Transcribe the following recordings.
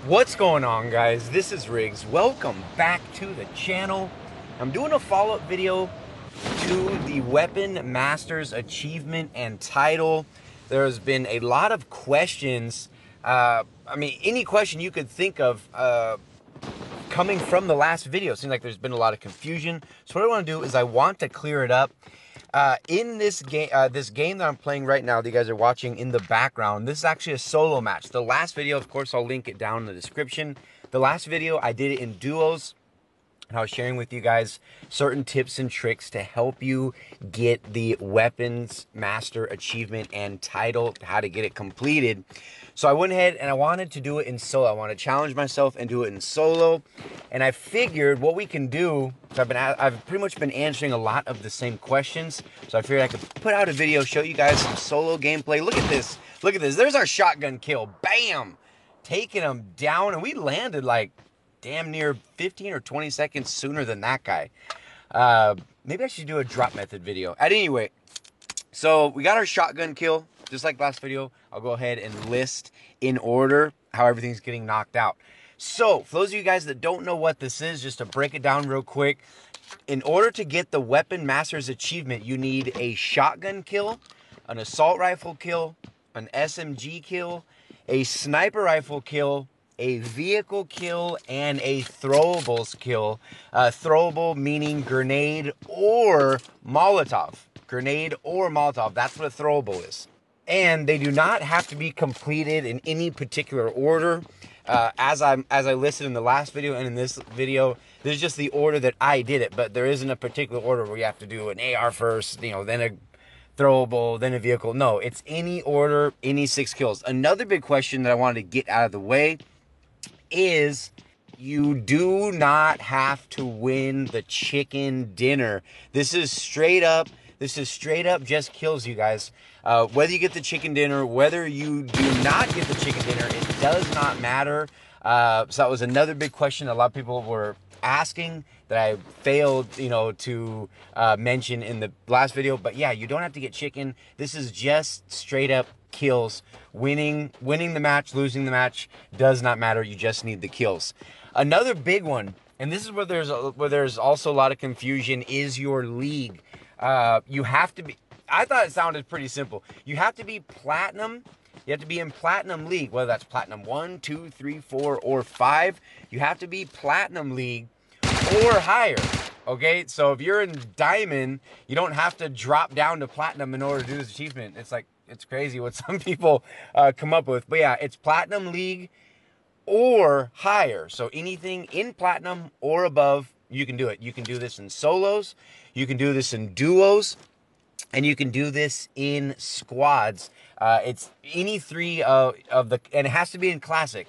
What's going on, guys? This is Riggs. Welcome back to the channel. I'm doing a follow-up video to the Weapon Masters achievement and title. There's been a lot of questions. Any question you could think of coming from the last video. It seems like there's been a lot of confusion. So what I want to do is I want to clear it up. In this game that I'm playing right now that you guys are watching in the background, this is actually a solo match. The last video, of course, I'll link it down in the description. The last video, I did it in duos. And I was sharing with you guys certain tips and tricks to help you get the Weapons Master achievement and title, how to get it completed. So I went ahead and I wanted to do it in solo. I want to challenge myself and do it in solo. And I figured what we can do, so I've pretty much been answering a lot of the same questions. So I figured I could put out a video, show you guys some solo gameplay. Look at this. Look at this. There's our shotgun kill. Bam! Taking him down. And we landed like damn near 15 or 20 seconds sooner than that guy. Maybe I should do a drop method video. At any rate, so we got our shotgun kill. Just like last video, I'll go ahead and list in order how everything's getting knocked out. So, for those of you guys that don't know what this is, just to break it down real quick, in order to get the Weapon Master's achievement, you need a shotgun kill, an assault rifle kill, an SMG kill, a sniper rifle kill, a vehicle kill, and a throwables kill. Throwable meaning grenade or Molotov. Grenade or Molotov, that's what a throwable is. And they do not have to be completed in any particular order. As I listed in the last video and in this video, this is just the order that I did it, but there isn't a particular order where you have to do an AR first, then a throwable, then a vehicle. No, it's any order, any 6 kills. Another big question that I wanted to get out of the way is you do not have to win the chicken dinner. This is straight up just kills, you guys. Whether you get the chicken dinner, whether you do not get the chicken dinner, it does not matter. So that was another big question that a lot of people were asking that I failed, to mention in the last video. But yeah, you don't have to get chicken. This is just straight up kills. Winning the match, losing the match does not matter. You just need the kills. Another big one, and this is where there's also a lot of confusion, is your league. You have to be, I thought it sounded pretty simple. You have to be platinum. You have to be in platinum league, whether that's platinum 1, 2, 3, 4, or 5. You have to be platinum league or higher. Okay, so if you're in diamond, you don't have to drop down to platinum in order to do this achievement. It's crazy what some people come up with. But yeah, it's platinum league or higher. So anything in platinum or above, you can do it. You can do this in solos, you can do this in duos, and you can do this in squads. It's any 3 of the, and it has to be in classic.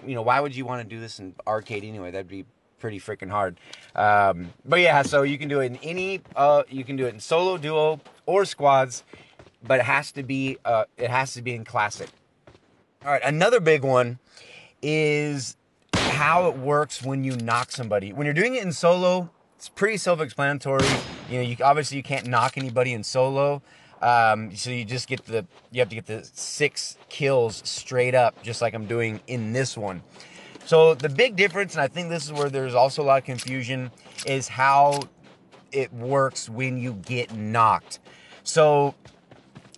Why would you want to do this in arcade anyway? That'd be pretty freaking hard. But yeah, so you can do it in any, you can do it in solo, duo, or squads, but it has to be in classic. All right, another big one is how it works when you knock somebody. When you're doing it in solo, it's pretty self-explanatory. Obviously you can't knock anybody in solo. So you have to get the 6 kills straight up, just like I'm doing in this one. So the big difference, and I think this is where there's also a lot of confusion, is how it works when you get knocked. So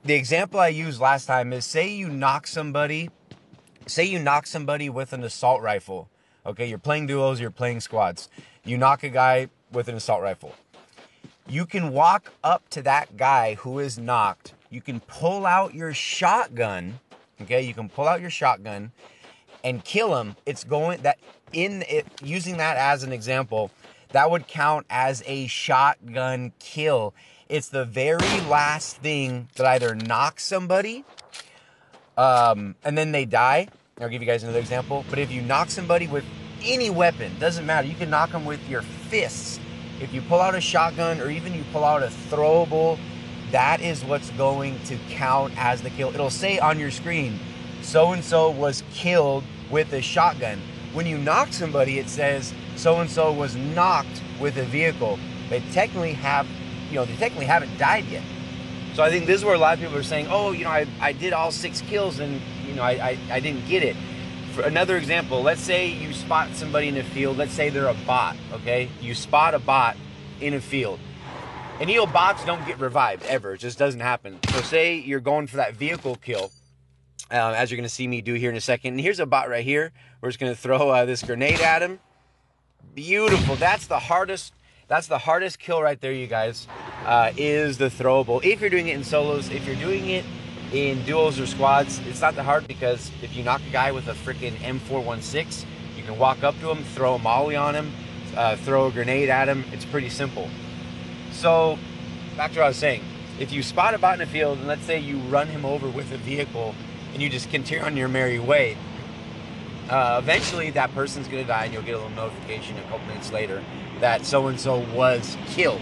the example I used last time is, say you knock somebody with an assault rifle. Okay, you're playing duos, you're playing squads. You knock a guy with an assault rifle. You can walk up to that guy who is knocked. You can pull out your shotgun. Okay, you can pull out your shotgun and kill him. Using that as an example, that would count as a shotgun kill. It's the very last thing that either knocks somebody, and then they die. I'll give you guys another example. But if you knock somebody with any weapon, doesn't matter. You can knock them with your fists. If you pull out a shotgun or even you pull out a throwable, that is what's going to count as the kill. It'll say on your screen, so-and-so was killed with a shotgun. When you knock somebody, it says so-and-so was knocked with a vehicle. They technically haven't died yet. So I think this is where a lot of people are saying, oh, I did all 6 kills and, I didn't get it. For another example, let's say you spot somebody in a field. Let's say they're a bot, okay? You spot a bot in a field. And bots don't get revived ever. It just doesn't happen. So say you're going for that vehicle kill, as you're going to see me do here in a second. And here's a bot right here. We're just going to throw this grenade at him. Beautiful. That's the hardest kill right there, you guys, is the throwable. If you're doing it in solos, if you're doing it in duos or squads, it's not that hard, because if you knock a guy with a freaking M416, you can walk up to him, throw a molly on him, throw a grenade at him. It's pretty simple. So back to what I was saying. If you spot a bot in the field, and let's say you run him over with a vehicle and you just continue on your merry way, eventually that person's going to die, and you'll get a little notification a couple minutes later that so-and-so was killed.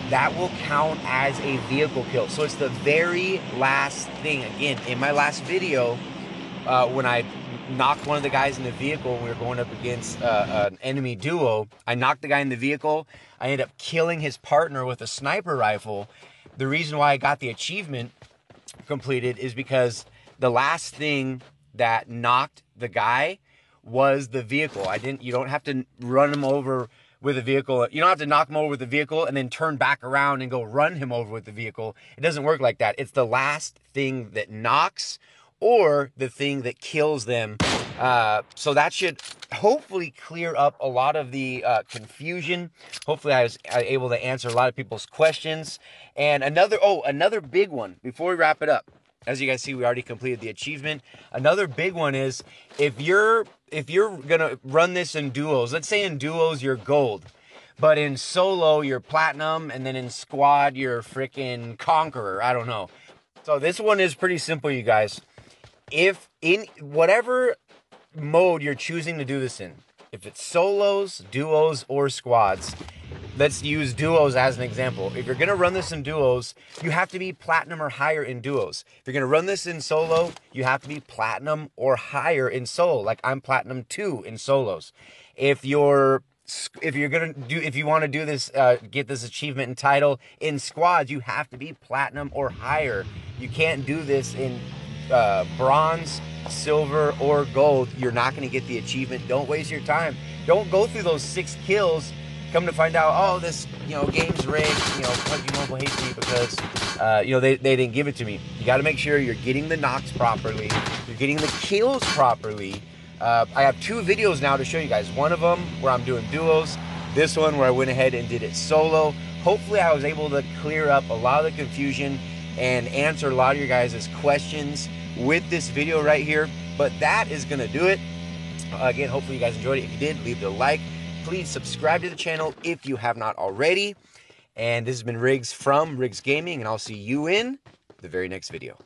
That will count as a vehicle kill. So it's the very last thing. Again, in my last video, when I knocked one of the guys in the vehicle, we were going up against an enemy duo. I knocked the guy in the vehicle. I ended up killing his partner with a sniper rifle. The reason why I got the achievement completed is because the last thing that knocked the guy was the vehicle. You don't have to run him over with a vehicle. You don't have to knock him over with the vehicle and then turn back around and go run him over with the vehicle. It doesn't work like that. It's the last thing that knocks or the thing that kills them. So that should hopefully clear up a lot of the confusion. Hopefully I was able to answer a lot of people's questions. And another big one before we wrap it up. As you guys see, we already completed the achievement. Another big one is if you're gonna run this in duos, let's say in duos you're gold, but in solo you're platinum, and then in squad you're freaking conqueror. I don't know. So this one is pretty simple, you guys. If in whatever mode you're choosing to do this in, if it's solos, duos, or squads, let's use duos as an example. If you're going to run this in duos, you have to be platinum or higher in duos. If you're going to run this in solo, you have to be platinum or higher in solo. Like I'm platinum 2 in solos. If you want to do this, get this achievement and title in squads, you have to be platinum or higher. You can't do this in bronze, silver, or gold. You're not going to get the achievement. Don't waste your time. Don't go through those 6 kills. Come to find out, oh, this game's rigged. Pubg Mobile hates me because they didn't give it to me. You got to make sure you're getting the knocks properly. You're getting the kills properly. I have 2 videos now to show you guys. One of them where I'm doing duos. This one where I went ahead and did it solo. Hopefully I was able to clear up a lot of the confusion and answer a lot of your guys' questions with this video right here. But that is going to do it. Again, hopefully you guys enjoyed it. If you did, leave a like. Please subscribe to the channel if you have not already. And this has been Riggs from Riggs Gaming, and I'll see you in the very next video.